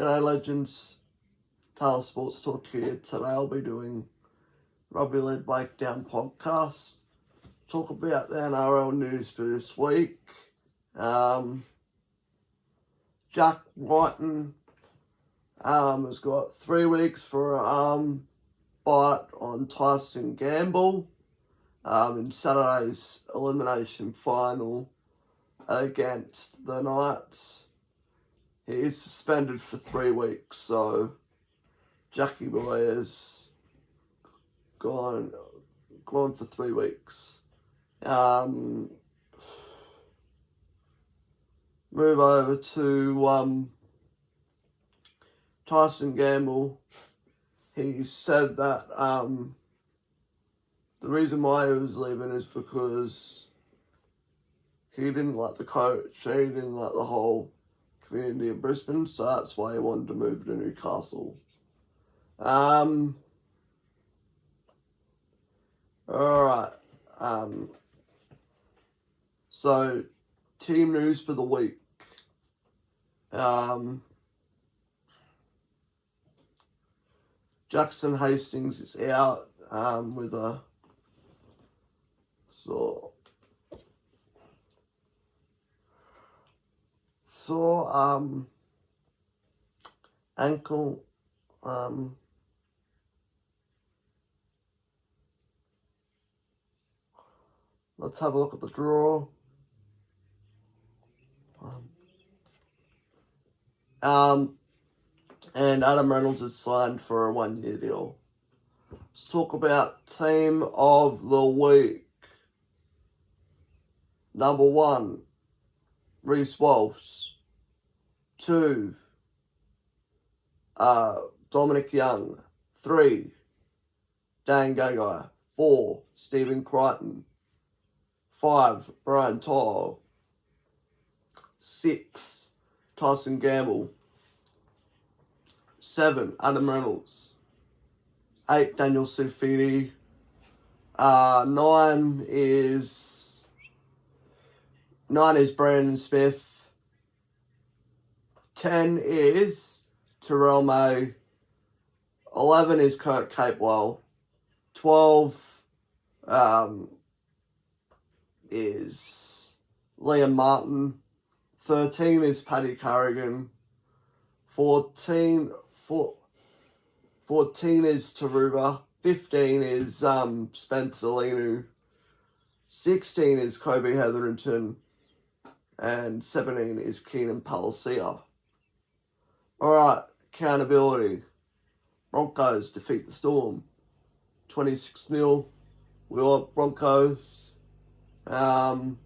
G'day legends, Tallis Sports Talk here. Today I'll be doing Rugby League Breakdown podcast. Talk about the NRL news for this week. Jack Whiten has got 3 weeks for an arm bite on Tyson Gamble in Saturday's elimination final against the Knights. He is suspended for 3 weeks, so Jackie Boy is gone for 3 weeks. Move over to Tyson Gamble. He said that the reason why he was leaving is because he didn't like the coach, he didn't like the whole community of Brisbane, so that's why he wanted to move to Newcastle. Alright. So team news for the week. Jackson Hastings is out with a sore ankle. Let's have a look at the draw. And Adam Reynolds is signed for a 1-year deal. Let's talk about team of the week. Number 1, Reece Walsh. 2, Dominic Young. 3, Dan Gagai. 4, Stephen Crichton. 5, Brian Toll. 6, Tyson Gamble. 7, Adam Reynolds. 8, Daniel Sifidi. 9 is Brandon Smith. 10 is Terrell May. 11 is Kurt Capewell. 12 is Liam Martin. 13 is Paddy Carrigan. 14 is Taruba. 15 is Spencer Linu. 16 is Kobe Hetherington. And 17 is Keenan Palacia. Alright, accountability. Broncos defeat the Storm 26-0. We want Broncos. Panthers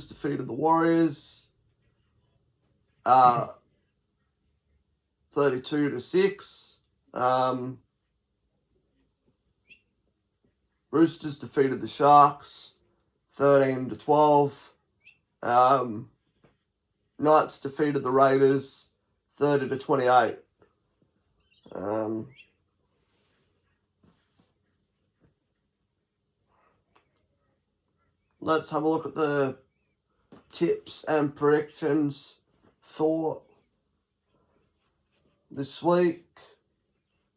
defeated the Warriors 32-6. Roosters defeated the Sharks 13-12. Knights defeated the Raiders 30-28. Let's have a look at the tips and predictions for this week.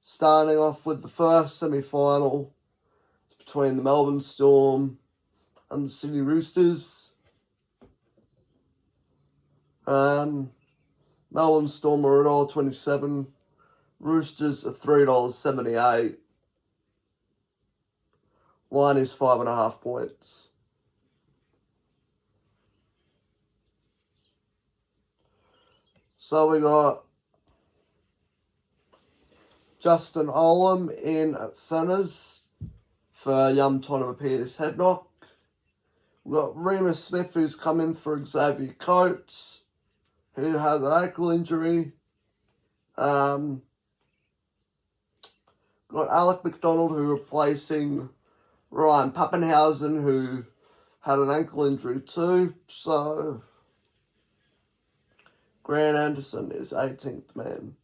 Starting off with the first semi-final between the Melbourne Storm and the Sydney Roosters. Melbourne Storm are $1.27. Roosters are $3.78. Line is 5.5 points. So we got Justin Olam in at centres for Yum Tonopoulos head knock. We've got Remus Smith, who's come in for Xavier Coates, who has an ankle injury. Got Alec McDonald, who replacing Ryan Pappenhausen, who had an ankle injury too. So Grant Anderson is 18th man.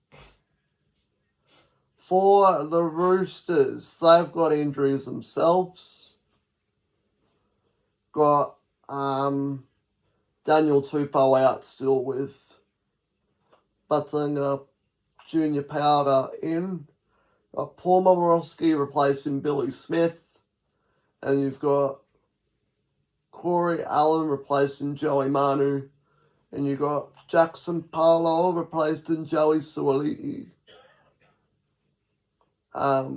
For the Roosters, they've got injuries themselves. Got Daniel Tupou out still with Butlinger, Junior Powder in. Paul Momorowski replacing Billy Smith. And you've got Corey Allen replacing Joey Manu. And you've got Jackson Parlow replacing Joey Suoliti. For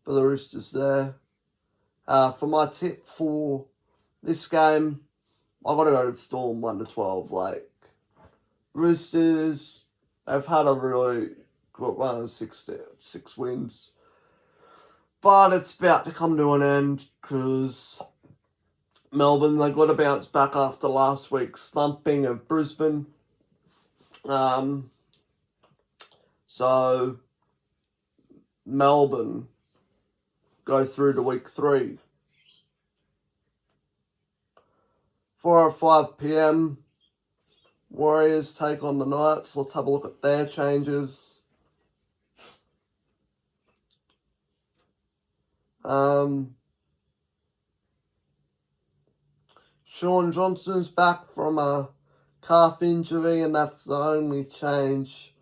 the Roosters there. For my tip for this game, I've got to go to Storm 1-12. Like, Roosters, they've had a really good run of 6 wins. But it's about to come to an end because Melbourne, they got to bounce back after last week's thumping of Brisbane. So, Melbourne go through to week 3. 4:05 PM, Warriors take on the Knights. Let's have a look at their changes. Sean Johnson's back from a calf injury, and that's the only change.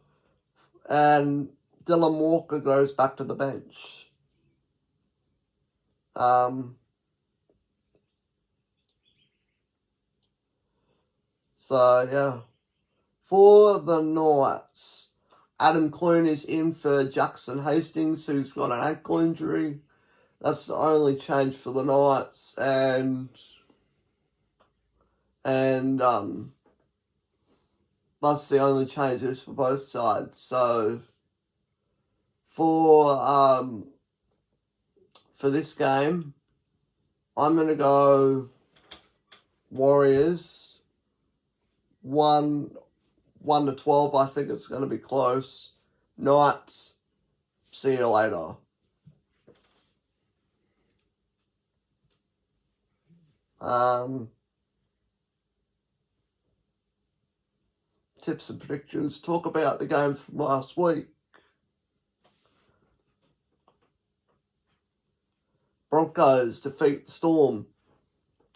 And Dylan Walker goes back to the bench. So, yeah. For the Knights, Adam Clune is in for Jackson Hastings, who's got an ankle injury. That's the only change for the Knights, and that's the only changes for both sides. So, for this game, I'm going to go Warriors 1-12. I think it's going to be close. Knights, see you later. Tips and predictions. Talk about the games from last week. Broncos defeat the Storm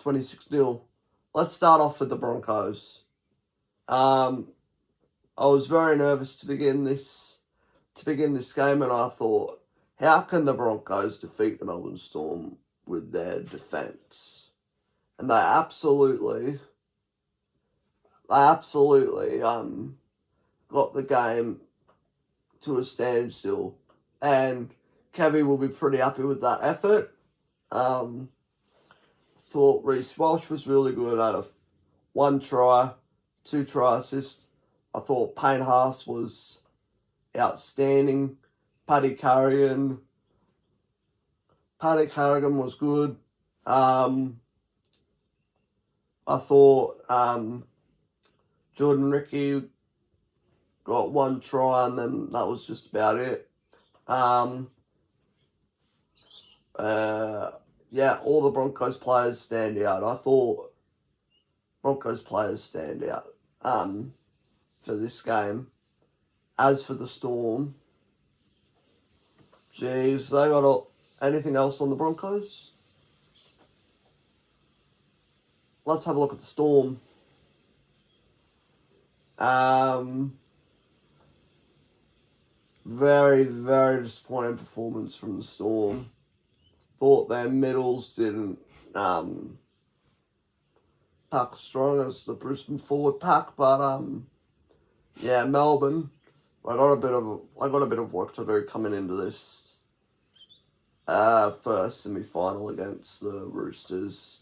26-0. Let's start off with the Broncos. I was very nervous to begin this game, and I thought, how can the Broncos defeat the Melbourne Storm with their defence? And they absolutely got the game to a standstill, and Kevy will be pretty happy with that effort. Thought Reece Walsh was really good out of 1 try, 2 try assists. I thought Payne Haas was outstanding. Paddy Carrigan was good. I thought Jordan Ricky got 1 try, and then that was just about it. All the Broncos players stand out. I thought Broncos players stand out for this game. As for the Storm, geez, they got anything else on the Broncos? Let's have a look at the Storm. Very, very disappointing performance from the Storm. Thought their middles didn't pack strong as the Brisbane forward pack, but Melbourne, I got a bit of work to do coming into this first semi-final against the Roosters.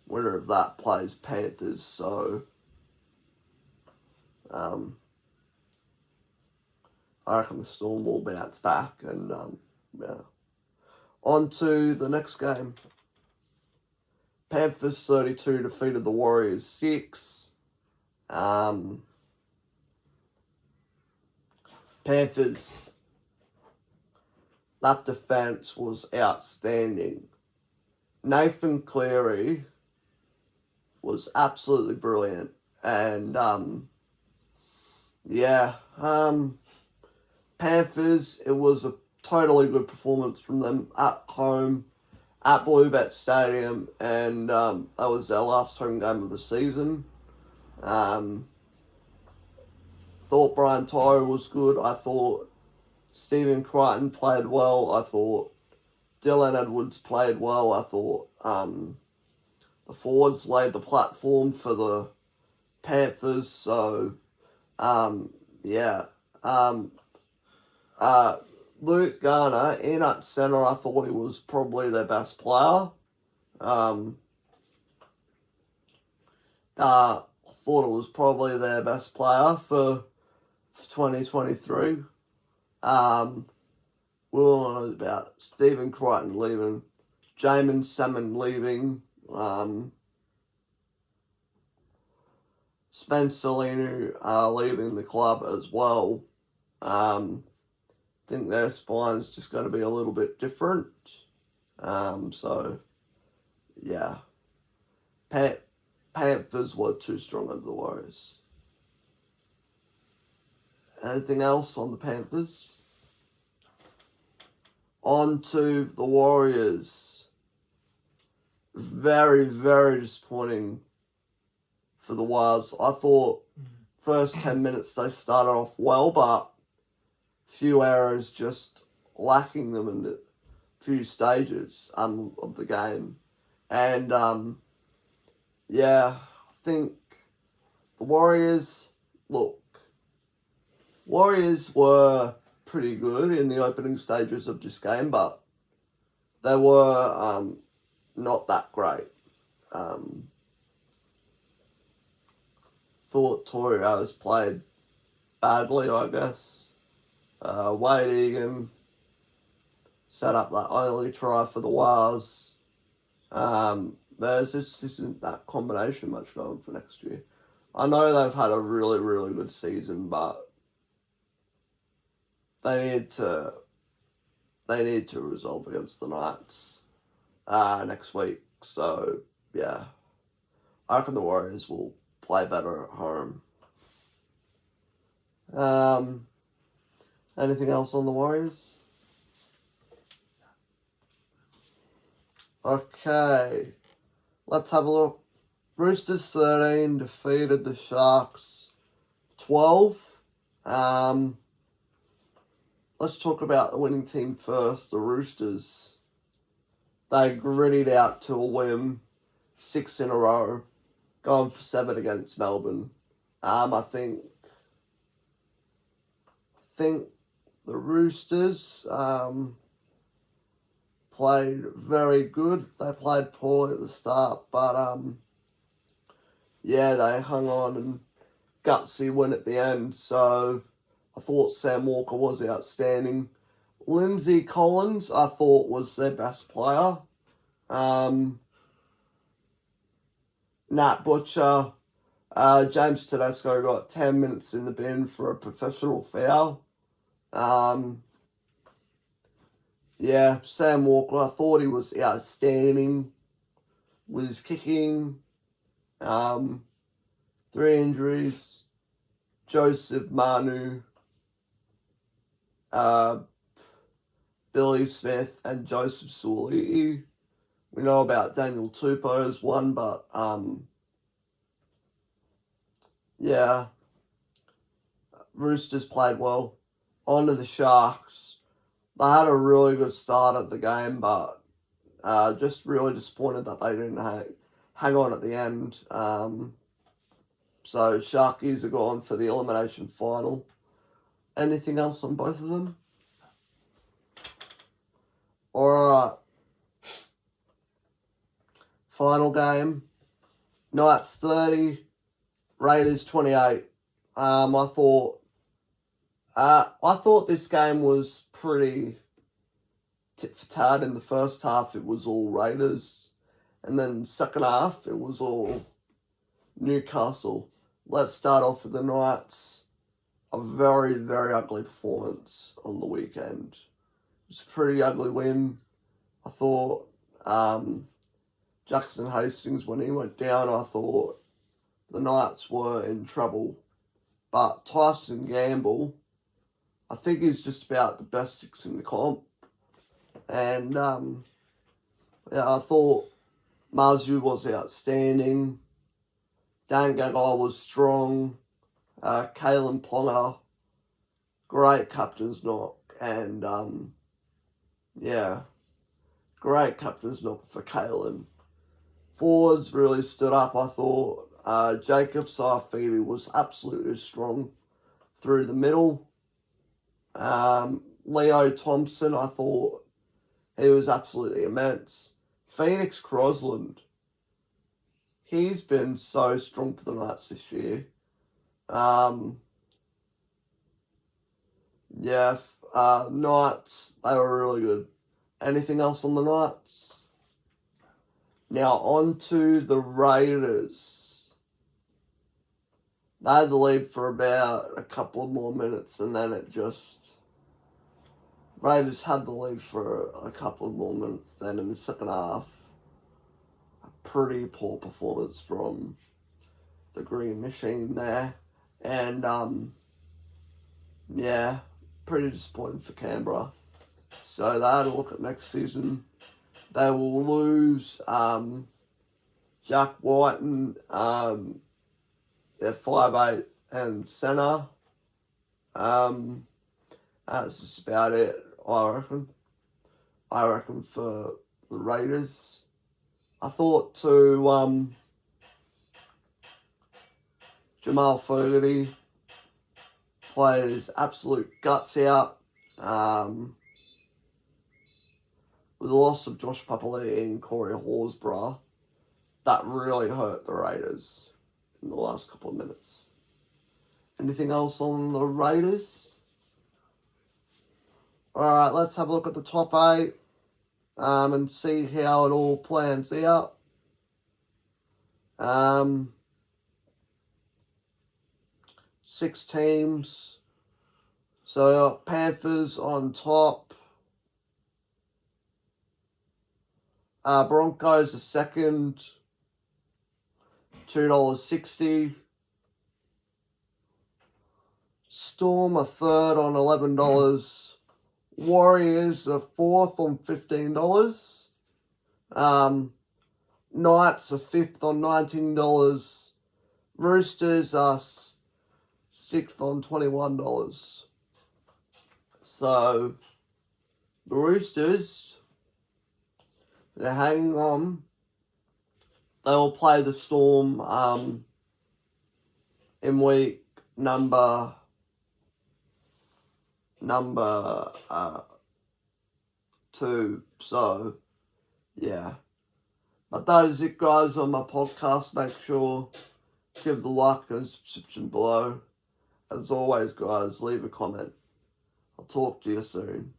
Winner of that plays Panthers, so I reckon the Storm will bounce back, and on to the next game. Panthers 32 defeated the Warriors 6. Panthers, that defense was outstanding. Nathan Cleary was absolutely brilliant, and Panthers, it was a totally good performance from them at home at Bluebet Stadium, and that was their last home game of the season. thought Brian Tyre was good. I thought Stephen Crichton played well. I thought Dylan Edwards played well. I thought the forwards laid the platform for the Panthers. So, yeah. Luke Garner, in at centre, I thought he was probably their best player. I thought it was probably their best player for 2023. We all know about Stephen Crichton leaving, Jamin Salmon leaving, Spencer Linu leaving the club as well. I think their spine's just going to be a little bit different. So, yeah. Panthers were too strong over the Warriors. Anything else on the Panthers? On to the Warriors. Very, very disappointing for the Warriors. I thought first 10 minutes they started off well, but few errors just lacking them in the few stages of the game. And, yeah, I think the Warriors were pretty good in the opening stages of this game, but they were not that great. Thought Torres played badly, I guess. Wade Egan set up that only try for the Wars. There's just isn't that combination much going for next year. I know they've had a really, really good season, but they need to resolve against the Knights next week. So yeah, I reckon the Warriors will play better at home. Anything else on the Warriors? Okay, let's have a look. Roosters 13 defeated the Sharks 12. Let's talk about the winning team first, the Roosters. They gritted out to a win, 6 in a row, going for 7 against Melbourne. I think the Roosters played very good. They played poorly at the start, but yeah, they hung on and gutsy win at the end. So I thought Sam Walker was outstanding. Lindsay Collins, I thought, was their best player. Nat Butcher, James Tedesco got 10 minutes in the bin for a professional foul. Yeah, Sam Walker, I thought he was outstanding with his kicking. 3 injuries. Joseph Manu, Billy Smith, and Joseph Suoli'i. We know about Daniel Tupou as one, but yeah, Roosters played well. On to the Sharks. They had a really good start at the game, but just really disappointed that they didn't hang on at the end. So Sharkies are gone for the elimination final. Anything else on both of them? Alright. Final game. Knights 30, Raiders 28. I thought this game was pretty tit for tat. In the first half, it was all Raiders, and then second half, it was all Newcastle. Let's start off with the Knights. A very, very ugly performance on the weekend. It was a pretty ugly win. I thought Jackson Hastings, when he went down, I thought the Knights were in trouble. But Tyson Gamble, I think he's just about the best 6 in the comp. And yeah, I thought Mazu was outstanding. Dan Gagai was strong. Kalen Ponga, great captain's knock, and great captain's knock for Kalen. Forwards really stood up, I thought. Jacob Saifidi was absolutely strong through the middle. Leo Thompson, I thought he was absolutely immense. Phoenix Crosland, he's been so strong for the Knights this year. Knights, they were really good. Anything else on the Knights? Now on to the Raiders. They had the lead for about a couple more minutes and then Raiders had the lead for a couple more minutes then in the second half. A pretty poor performance from the Green Machine there. And, pretty disappointing for Canberra. So they had a look at next season. They will lose Jack White and their 5'8" and centre. That's just about it, I reckon. I reckon for the Raiders. I thought to Jamal Fogarty played his absolute guts out. With the loss of Josh Papali'i and Corey Horsburgh, that really hurt the Raiders in the last couple of minutes. Anything else on the Raiders? Alright, let's have a look at the top 8 and see how it all plans out. 6 teams. So Panthers on top. Broncos are second, $2.60. Storm are third on $11. Warriors are fourth on $15. Knights are fifth on $19. Roosters are sixth on $21. So the Roosters, they're hanging on. They will play the Storm in week number 2. So, yeah. But that is it, guys, on my podcast. Make sure to give the like and subscription below. As always, guys, leave a comment. I'll talk to you soon.